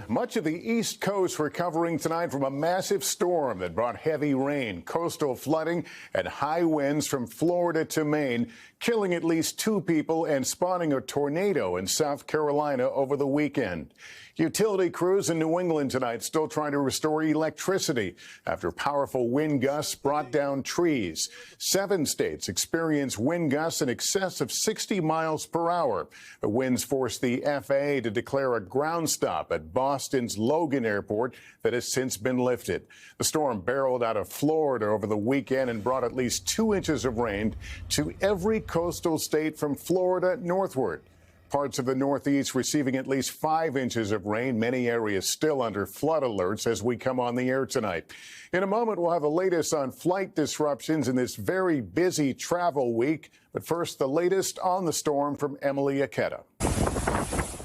Much of the East Coast recovering tonight from a massive storm that brought heavy rain, coastal flooding, and high winds from Florida to Maine, killing at least 2 people and spawning a tornado in South Carolina over the weekend. Utility crews in New England tonight still trying to restore electricity after powerful wind gusts brought down trees. 7 states experienced wind gusts in excess of 60 miles per hour. The winds forced the FAA to declare a ground stop at Boston's Logan Airport that has since been lifted. The storm barreled out of Florida over the weekend and brought at least 2 inches of rain to every coastal state from Florida northward. Parts of the Northeast receiving at least 5 inches of rain. Many areas still under flood alerts as we come on the air tonight. In a moment, we'll have the latest on flight disruptions in this very busy travel week. But first, the latest on the storm from Emilie Ikeda.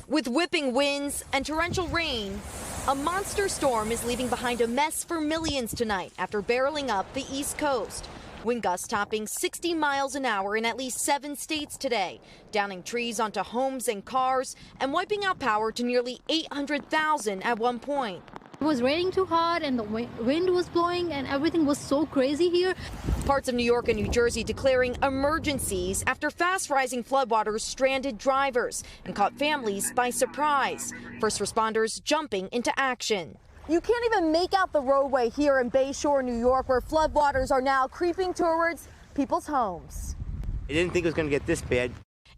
With whipping winds and torrential rain, a monster storm is leaving behind a mess for millions tonight after barreling up the East Coast. Wind gusts topping 60 miles an hour in at least 7 states today, downing trees onto homes and cars and wiping out power to nearly 800,000 at one point. It was raining too hard and the wind was blowing and everything was so crazy here. Parts of New York and New Jersey declaring emergencies after fast-rising floodwaters stranded drivers and caught families by surprise. First responders jumping into action. You can't even make out the roadway here in Bayshore, New York, where floodwaters are now creeping towards people's homes. I didn't think it was going to get this bad.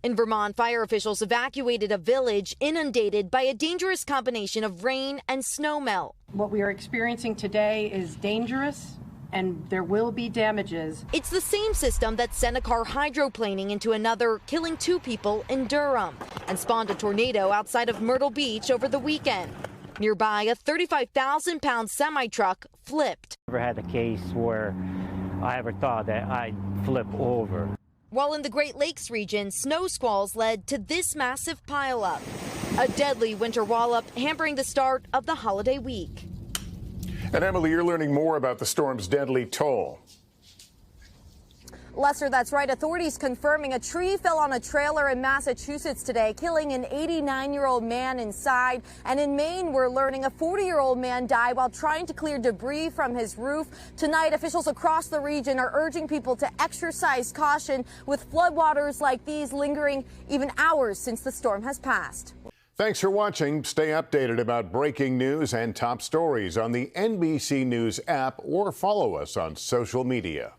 In Vermont, fire officials evacuated a village inundated by a dangerous combination of rain and snowmelt. What we are experiencing today is dangerous, and there will be damages. It's the same system that sent a car hydroplaning into another, killing 2 people in Durham, and spawned a tornado outside of Myrtle Beach over the weekend. Nearby, a 35,000-pound semi-truck flipped. Never had a case where I ever thought that I'd flip over. While in the Great Lakes region, snow squalls led to this massive pileup. A deadly winter wallop hampering the start of the holiday week. And Emily, you're learning more about the storm's deadly toll. Lester, that's right. Authorities confirming a tree fell on a trailer in Massachusetts today, killing an 89-year-old man inside. And in Maine, we're learning a 40-year-old man died while trying to clear debris from his roof. Tonight, officials across the region are urging people to exercise caution with floodwaters like these lingering even hours since the storm has passed. Thanks for watching. Stay updated about breaking news and top stories on the NBC News app or follow us on social media.